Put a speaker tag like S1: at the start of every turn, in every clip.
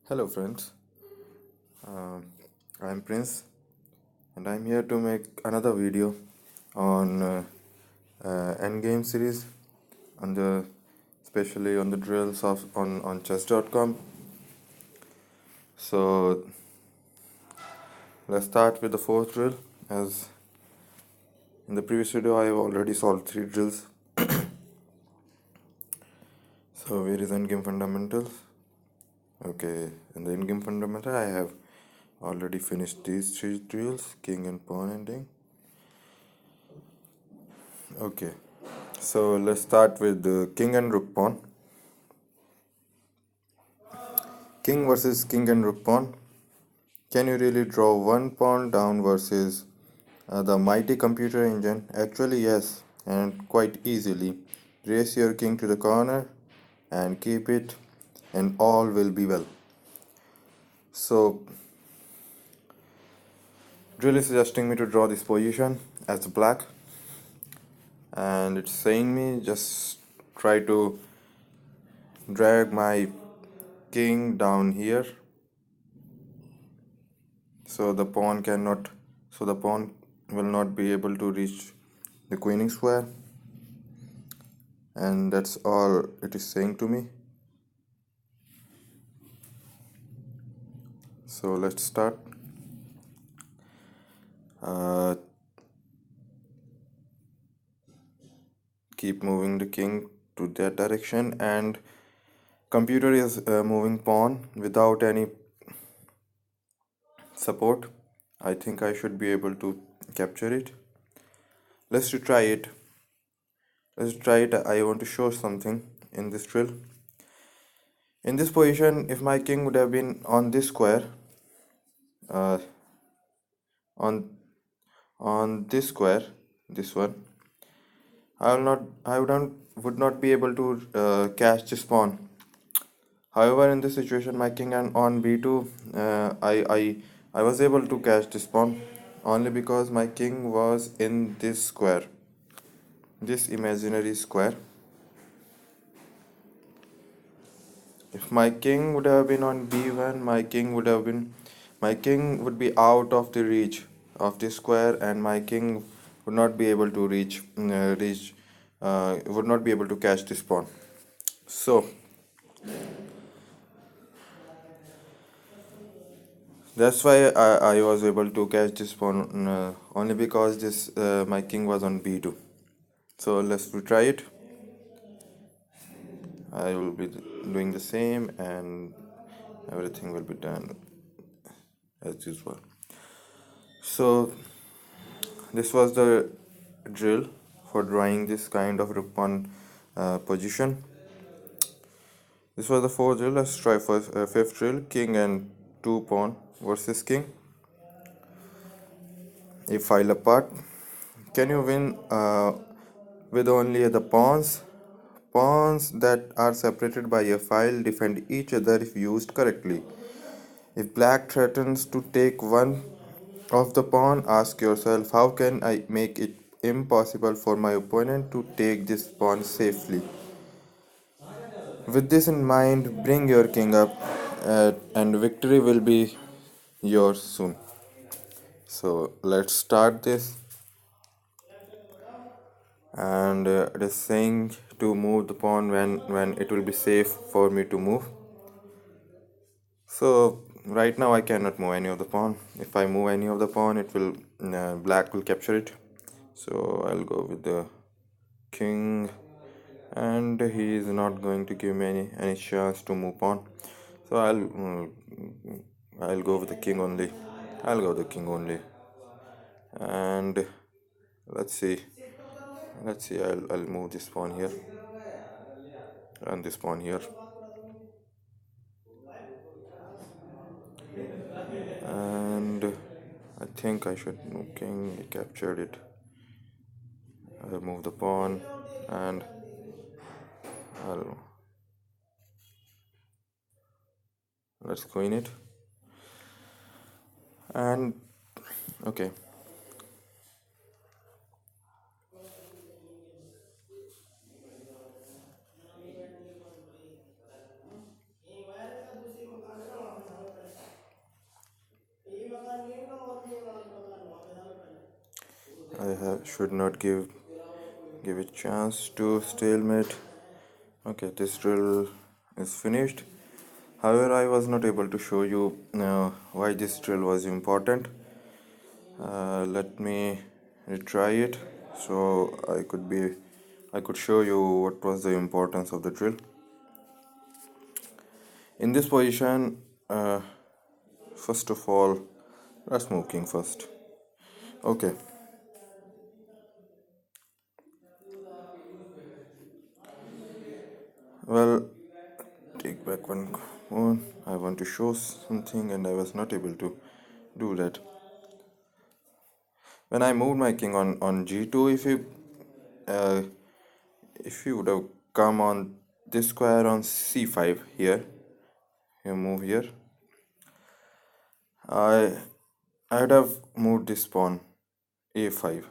S1: Hello, friends. Uh, I'm Prince, and I'm here to make another video on endgame series, on the especially on the drills of on chess.com. So let's start with the fourth drill. As in the previous video, I have already solved three drills. So where is endgame fundamentals? Okay, in the endgame fundamental, I have already finished these three drills: king and pawn ending. Okay, so let's start with the king and rook pawn. King versus king and rook pawn. Can you really draw one pawn down versus the mighty computer engine? Actually, yes, and quite easily. Race your king to the corner and keep it, and all will be well. So, drill is suggesting me to draw this position as black, and it's saying me just try to drag my king down here so the pawn will not be able to reach the queening square, and that's all it is saying to me. So let's start. uh, keep moving the king to that direction, and computer is moving pawn without any support. I think I should be able to capture it. Let's try it. I want to show something in this drill. In this position, if my king would have been on this square, uh, on this square, this one, would not be able to catch this pawn. However, in this situation, my king and on b2, I was able to catch this pawn only because my king was in this square, this imaginary square. If my king would have been on b1, my king would be out of the reach of this square, and my king would not be able to would not be able to catch this pawn. So that's why I was able to catch this pawn only because this my king was on b2. So let's retry it. I will be doing the same, and everything will be done as usual. So this was the drill for drawing this kind of rook pawn position. This was the fourth drill. Let's try for fifth drill: king and two pawn versus king. A file apart. Can you win with only the pawns? Pawns that are separated by a file defend each other if used correctly. If black threatens to take one of the pawn, ask yourself, how can I make it impossible for my opponent to take this pawn safely? With this in mind, bring your king up, and victory will be yours soon. So let's start this. And it is saying to move the pawn when it will be safe for me to move. So right now I cannot move any of the pawn. If I move any of the pawn, it will black will capture it. So I'll go with the king, and he is not going to give me any chance to move pawn. So I'll go with the king only. I'll go with the king only, and let's see. I'll move this pawn here and this pawn here, and I think I should move king. He captured it. I'll move the pawn, and I'll let's queen it. And okay, should not give it chance to stalemate. Okay, this drill is finished. However, I was not able to show you why this drill was important. Let me retry it so I could show you what was the importance of the drill. In this position, first of all, let's move king first. Okay. Well, take back one. I want to show something and I was not able to do that. When I moved my king on g2, uh, if you would have come on this square on c5 here, you move here, I I would have moved this pawn a5.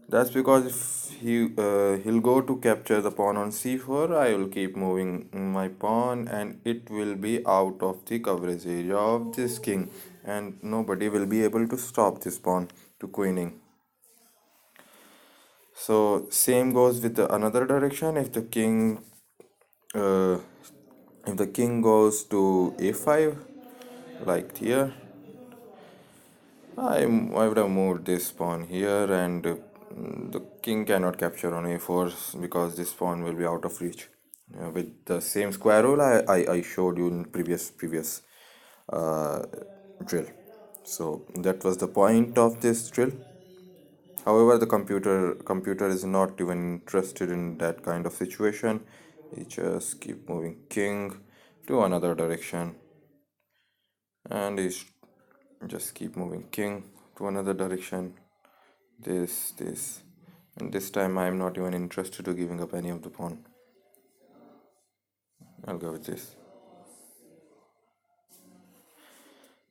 S1: That's because if he'll go to capture the pawn on c4, I will keep moving my pawn and it will be out of the coverage area of this king and nobody will be able to stop this pawn to queening. So same goes with the another direction. Uh, if the king goes to a5 like here, I would have moved this pawn here and the king cannot capture on a4 because this pawn will be out of reach. With the same square rule I showed you in previous uh, drill. So that was the point of this drill. However, the computer is not even interested in that kind of situation. It just keep moving king to another direction and is just keep moving king to another direction. This and this time I am not even interested to giving up any of the pawn. I'll go with this.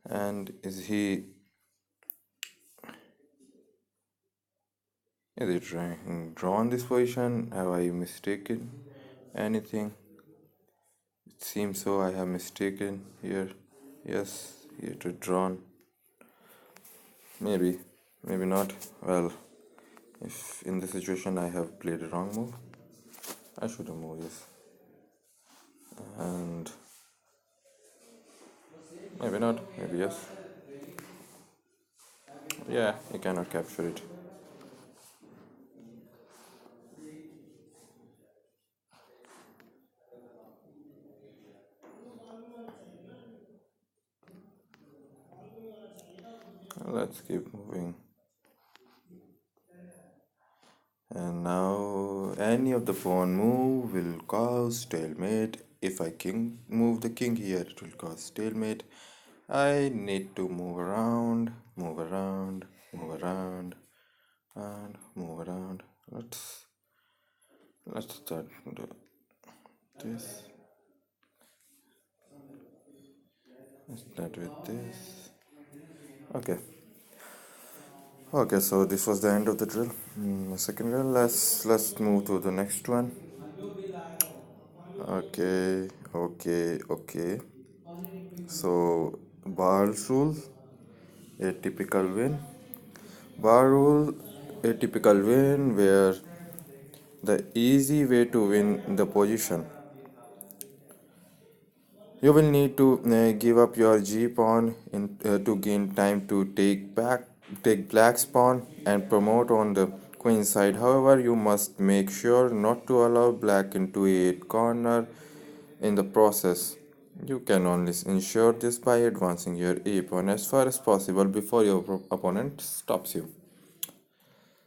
S1: And is it drawn this position? Have I mistaken anything? It seems so. I have mistaken here. Yes, here to drawn. Maybe not. Well, if in this situation I have played a wrong move, I should have moved this. And maybe not. Maybe yes. Yeah, you cannot capture it. Let's keep moving. And now any of the pawn move will cause stalemate. If I king move the king here, it will cause stalemate. I need to move around, move around, move around, and move around. Let's start this. Let's start with this. Okay. Okay, so this was the end of the drill. Second drill. Let's move to the next one. Okay. So bar rule, a typical win. Bar rule, a typical win where the easy way to win the position. You will need to give up your G pawn to gain time to take black's pawn and promote on the queen side. However, you must make sure not to allow black into a corner in the process. You can only ensure this by advancing your a pawn as far as possible before your opponent stops you.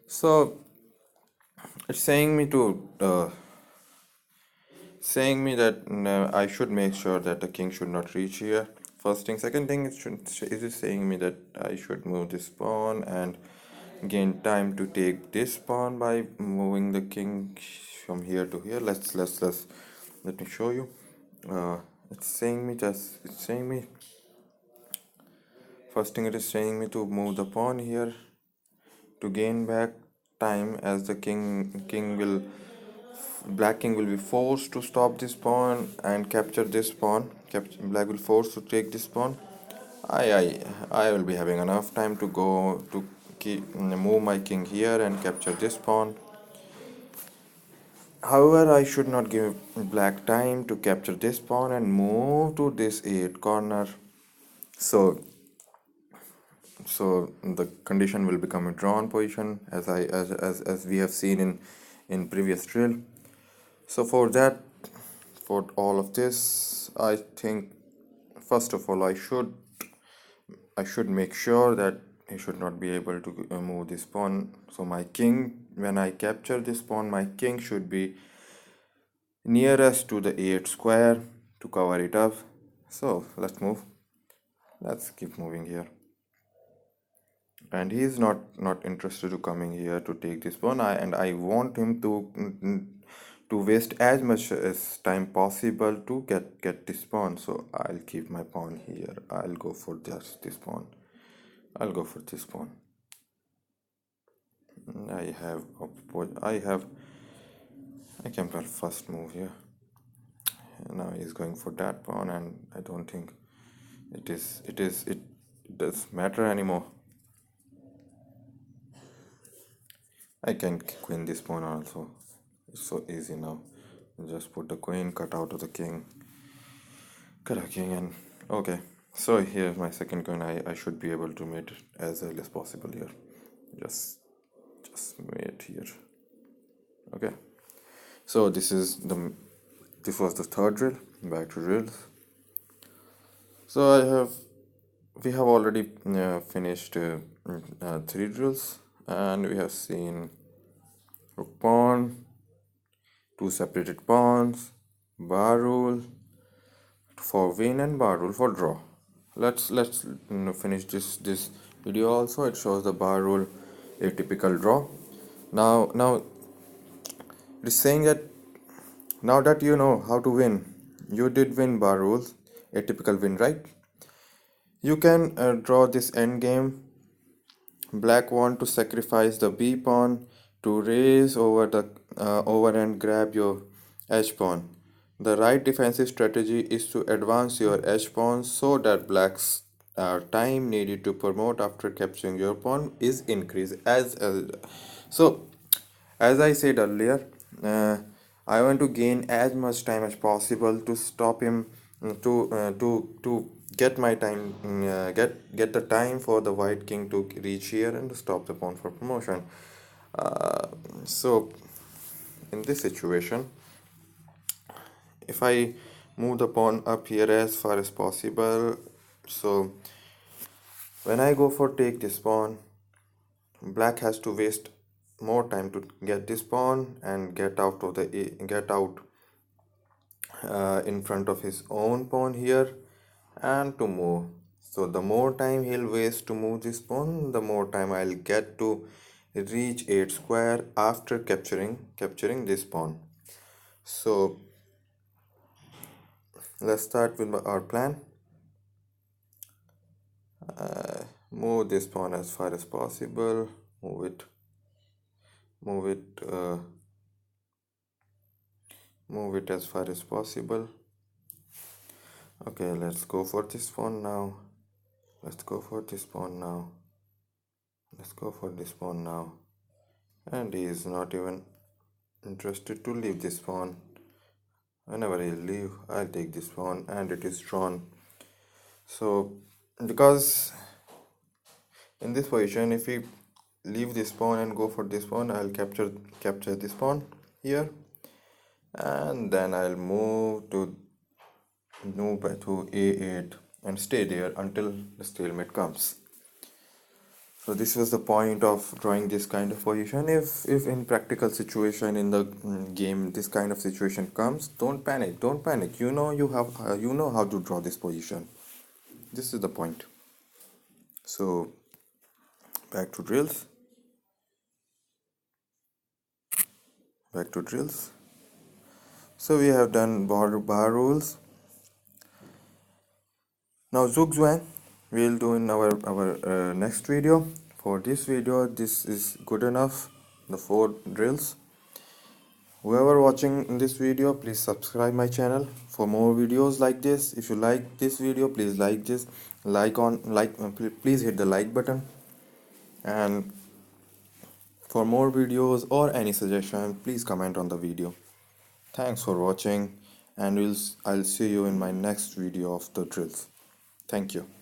S1: So it's saying me that I should make sure that the king should not reach here. First thing. Second thing, it is saying me that I should move this pawn and gain time to take this pawn by moving the king from here to here. Let me show you. It's saying me first thing, it is saying me to move the pawn here to gain back time, as the black king will be forced to stop this pawn and capture this pawn. Black will force to take this pawn. I will be having enough time to go to move my king here and capture this pawn. However, I should not give black time to capture this pawn and move to this a8 corner. So the condition will become a drawn position, as we have seen in previous drill. So for all of this, I think first of all I should make sure that he should not be able to move this pawn. So my king, when I capture this pawn, my king should be nearest to the a8 square to cover it up. So let's keep moving here. And he is not interested to coming here to take this pawn. I want him to waste as much as time possible to get this pawn. So I'll keep my pawn here. I'll go for just this pawn. I'll go for this pawn. I can play first move here. Now he's going for that pawn, and I don't think it does matter anymore. I can queen this pawn also. It's so easy now. Just put the queen, cut out of the king, cut a king, and okay. So here's my second queen. I should be able to mate it as early as possible here. Just mate here. Okay. So this was the third drill. Back to drills. So we have already finished three drills, and we have seen rook pawn, two separated pawns, bar rule for win and bar rule for draw. Let's finish this video also. It shows the bar rule, a typical draw. Now it is saying that now that you know how to win, you did win bar rules, a typical win, right? You can draw this end game. Black want to sacrifice the b pawn to raise over and grab your h pawn. The right defensive strategy is to advance your h pawn so that black's time needed to promote after capturing your pawn is increased. So as I said earlier, I want to gain as much time as possible to stop him to get my time get the time for the white king to reach here and to stop the pawn for promotion. So in this situation, if I move the pawn up here as far as possible, so when I go for take this pawn, black has to waste more time to get this pawn and get out in front of his own pawn here and to move. So the more time he'll waste to move this pawn, the more time I'll get to reach 8 square after capturing this pawn. So let's start with our plan. Move this pawn as far as possible. Move it as far as possible. Okay, let's go for this pawn now. Let's go for this pawn now. Let's go for this pawn now. And he is not even interested to leave this pawn. Whenever he'll leave, I'll take this pawn, and it is drawn. So because in this position, if we leave this pawn and go for this pawn, I'll capture this pawn here, and then I'll move back to a8 and stay there until the stalemate comes. So this was the point of drawing this kind of position. If in practical situation in the game this kind of situation comes, don't panic. You know how to draw this position. This is the point. So back to drills. So we have done bar rules. Now zugzwang we'll do in our next video. For this video, this is good enough, the 4 drills. Whoever watching this video, please subscribe my channel for more videos like this. If you like this video, please like this, please hit the like button. And for more videos or any suggestion, please comment on the video. Thanks for watching, and I'll see you in my next video of the drills. Thank you.